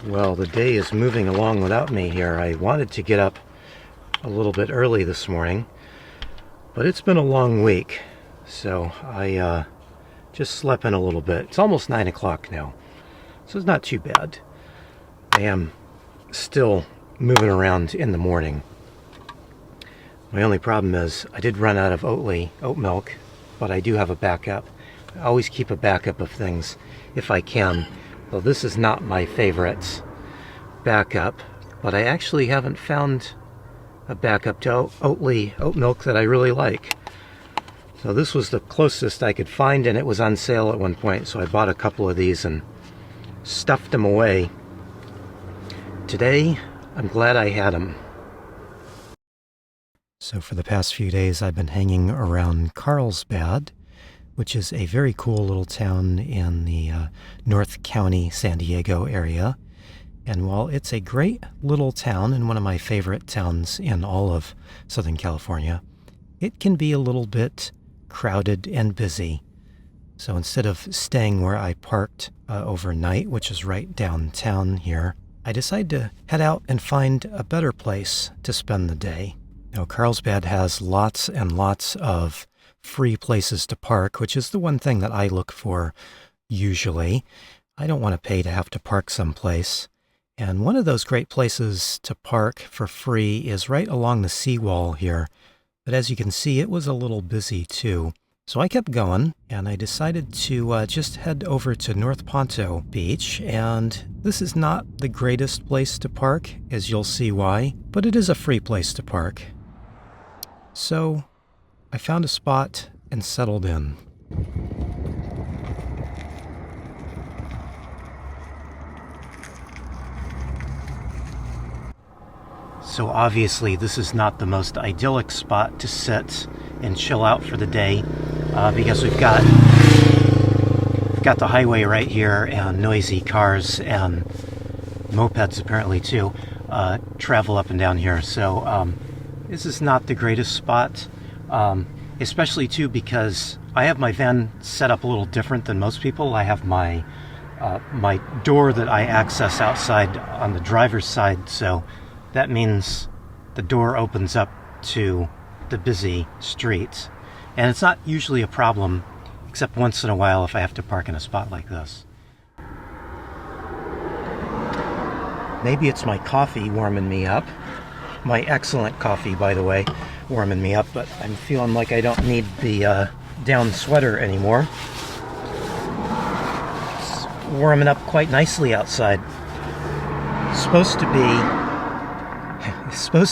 Well, the day is moving along without me here. I wanted to get up a little bit early this morning, but it's been a long week, so I just slept in a little bit. It's almost 9 o'clock now, so it's not too bad. I am still moving around in the morning. My only problem is I did run out of oat milk, but I do have a backup. I always keep a backup of things if I can. Well, this is not my favorite backup, but I actually haven't found a backup to oat milk that I really like. So this was the closest I could find, and it was on sale at one point, so I bought a couple of these and stuffed them away. Today, I'm glad I had them. So for the past few days, I've been hanging around Carlsbad, which is a very cool little town in the North County, San Diego area. And while it's a great little town and one of my favorite towns in all of Southern California, it can be a little bit crowded and busy. So instead of staying where I parked overnight, which is right downtown here, I decided to head out and find a better place to spend the day. Now, Carlsbad has lots and lots of free places to park, which is the one thing that I look for usually. I don't want to pay to have to park someplace. And one of those great places to park for free is right along the seawall here. But as you can see, it was a little busy too. So I kept going, and I decided to just head over to North Ponto Beach. And this is not the greatest place to park, as you'll see why, but it is a free place to park. So I found a spot and settled in. So obviously this is not the most idyllic spot to sit and chill out for the day because we've got the highway right here and noisy cars and mopeds apparently too travel up and down here. So this is not the greatest spot. Especially too because I have my van set up a little different than most people. I have my my door that I access outside on the driver's side, so that means the door opens up to the busy streets. And it's not usually a problem, except once in a while if I have to park in a spot like this. Maybe it's my coffee warming me up. My excellent coffee, by the way, warming me up, but I'm feeling like I don't need the down sweater anymore. It's warming up quite nicely outside. It's supposed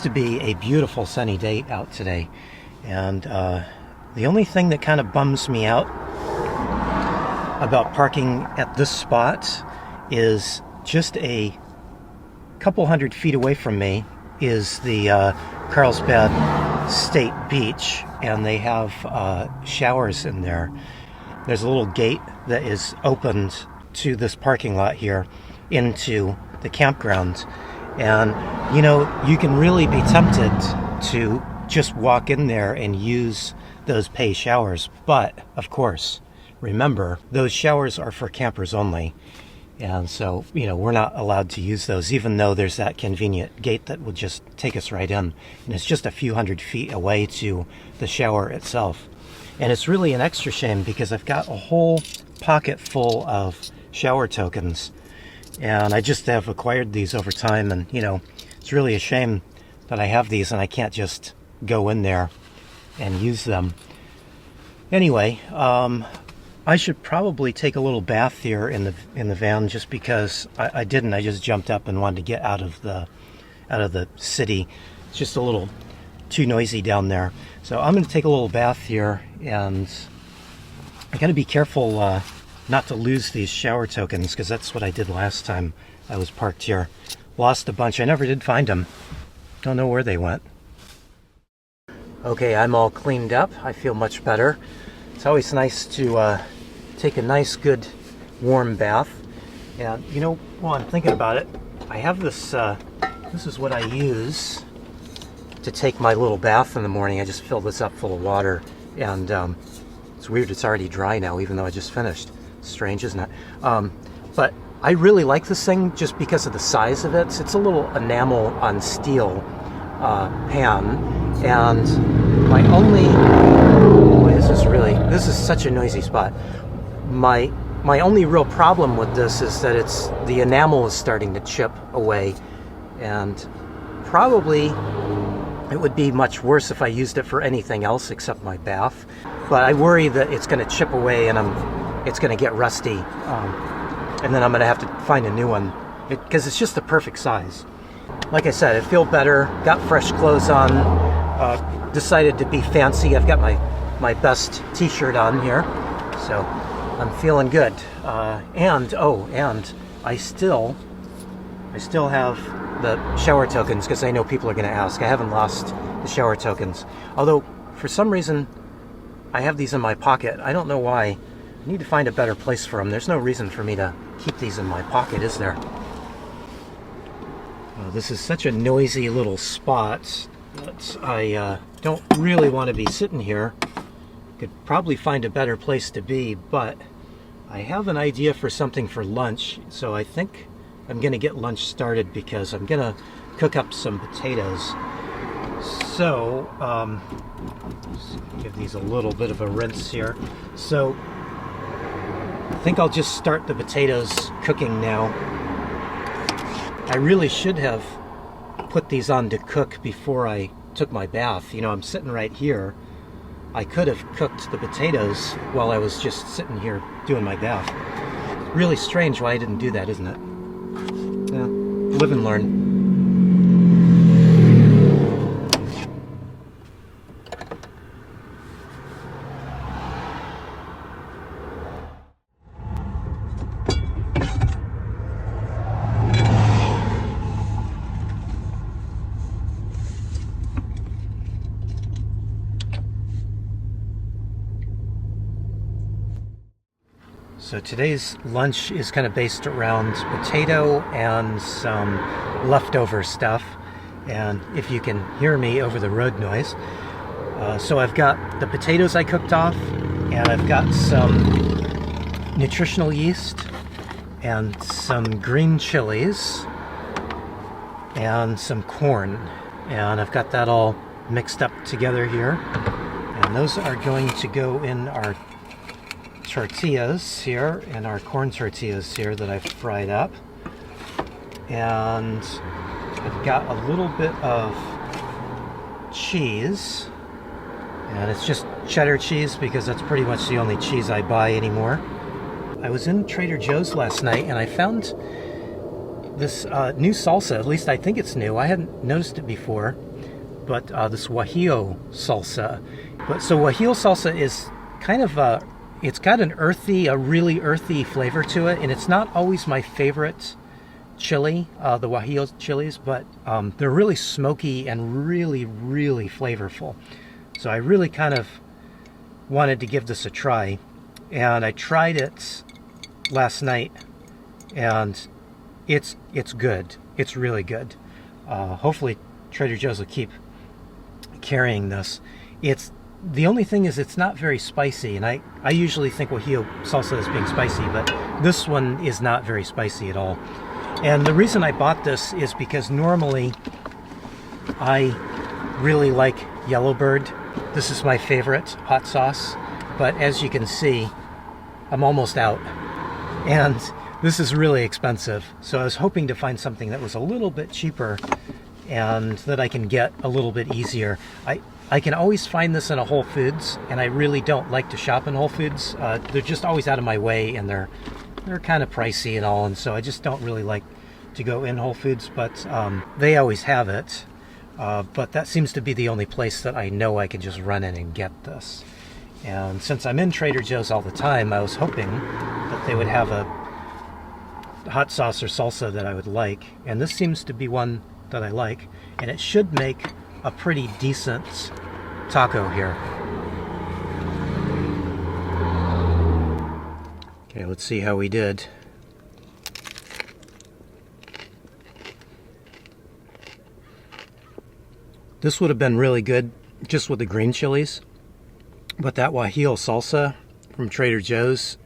to be a beautiful sunny day out today, and the only thing that kind of bums me out about parking at this spot is just a couple hundred feet away from me is the Carlsbad State Beach, and they have showers in there. There's a little gate that is opened to this parking lot here into the campground, and you know, you can really be tempted to just walk in there and use those pay showers, but of course, remember, those showers are for campers only. And so, you know, we're not allowed to use those, even though there's that convenient gate that would just take us right in. And it's just a few hundred feet away to the shower itself. And it's really an extra shame because I've got a whole pocket full of shower tokens. And I just have acquired these over time. And, you know, it's really a shame that I have these and I can't just go in there and use them. Anyway, I should probably take a little bath here in the van, just because I didn't. I just jumped up and wanted to get out of the city. It's just a little too noisy down there. So I'm going to take a little bath here, and I got to be careful not to lose these shower tokens, because that's what I did last time I was parked here. Lost a bunch. I never did find them. Don't know where they went. Okay, I'm all cleaned up. I feel much better. It's always nice to take a nice, good, warm bath. And, you know, while I'm thinking about it, I have this, this is what I use to take my little bath in the morning. I just fill this up full of water, and it's weird it's already dry now, even though I just finished. Strange, isn't it? But I really like this thing just because of the size of it. It's a little enamel on steel pan, and my only, boy, this is such a noisy spot. My only real problem with this is that the enamel is starting to chip away, and probably it would be much worse if I used it for anything else except my bath. But I worry that it's going to chip away and it's going to get rusty, and then I'm going to have to find a new one, because it's just the perfect size. Like I said, I feel better, got fresh clothes on, decided to be fancy. I've got my best t-shirt on here, so I'm feeling good. And I still have the shower tokens, because I know people are going to ask. I haven't lost the shower tokens, although for some reason I have these in my pocket. I don't know why. I need to find a better place for them. There's no reason for me to keep these in my pocket, is there? This is such a noisy little spot that I don't really want to be sitting here. Could probably find a better place to be, but I have an idea for something for lunch, so I think I'm going to get lunch started, because I'm going to cook up some potatoes. So, give these a little bit of a rinse here. So, I think I'll just start the potatoes cooking now. I really should have put these on to cook before I took my bath. You know, I'm sitting right here. I could have cooked the potatoes while I was just sitting here doing my bath. Really strange why I didn't do that, isn't it? Yeah, live and learn. So today's lunch is kind of based around potato and some leftover stuff. And if you can hear me over the road noise. So I've got the potatoes I cooked off, and I've got some nutritional yeast and some green chilies and some corn. And I've got that all mixed up together here. And those are going to go in our tortillas here, and our corn tortillas here that I've fried up. And I've got a little bit of cheese, and it's just cheddar cheese because that's pretty much the only cheese I buy anymore. I was in Trader Joe's last night and I found this new salsa. At least I think it's new. I hadn't noticed it before, but this Guajillo Salsa. So Guajillo Salsa is kind of it's got a really earthy flavor to it, and it's not always my favorite chili, the Guajillo chilies, but they're really smoky and really, really flavorful. So I really kind of wanted to give this a try, and I tried it last night, and it's good. It's really good. Hopefully Trader Joe's will keep carrying this. The only thing is it's not very spicy, and I usually think Guajillo salsa as being spicy, but this one is not very spicy at all. And the reason I bought this is because normally I really like Yellowbird. This is my favorite hot sauce, but as you can see, I'm almost out. And this is really expensive, so I was hoping to find something that was a little bit cheaper and that I can get a little bit easier. I can always find this in a Whole Foods, and I really don't like to shop in Whole Foods. They're just always out of my way, and they're kind of pricey and all, and so I just don't really like to go in Whole Foods, but they always have it. But that seems to be the only place that I know I can just run in and get this. And since I'm in Trader Joe's all the time, I was hoping that they would have a hot sauce or salsa that I would like, and this seems to be one that I like, and it should make a pretty decent taco here. Okay, let's see how we did. This would have been really good just with the green chilies, but that Guajillo salsa from Trader Joe's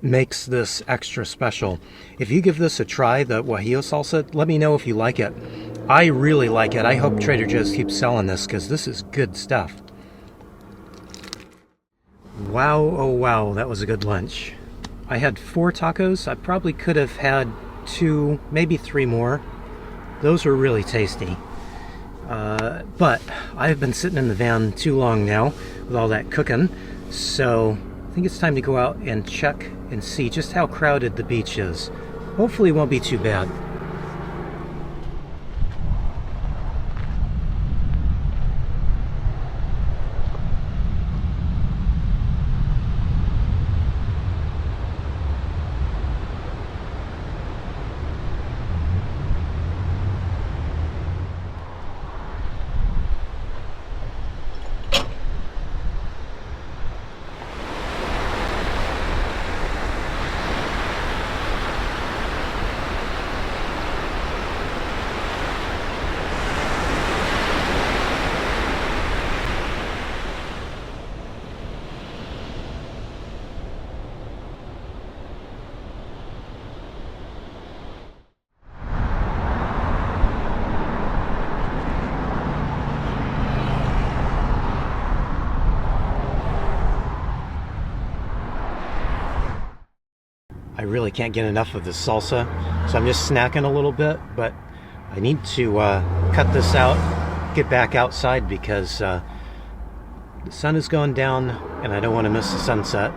makes this extra special. If you give this a try, the Guajillo Salsa, let me know if you like it. I really like it. I hope Trader Joe's keeps selling this because this is good stuff. Wow, oh wow, that was a good lunch. I had 4 tacos. I probably could have had 2, maybe 3 more. Those were really tasty. But I've been sitting in the van too long now with all that cooking, so I think it's time to go out and check and see just how crowded the beach is. Hopefully it won't be too bad. I really can't get enough of this salsa, so I'm just snacking a little bit, but I need to cut this out, get back outside because the sun is going down and I don't want to miss the sunset.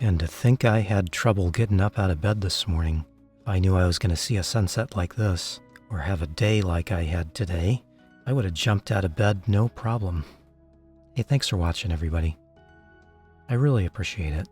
And to think I had trouble getting up out of bed this morning. If I knew I was going to see a sunset like this, or have a day like I had today, I would have jumped out of bed no problem. Hey, thanks for watching, everybody. I really appreciate it.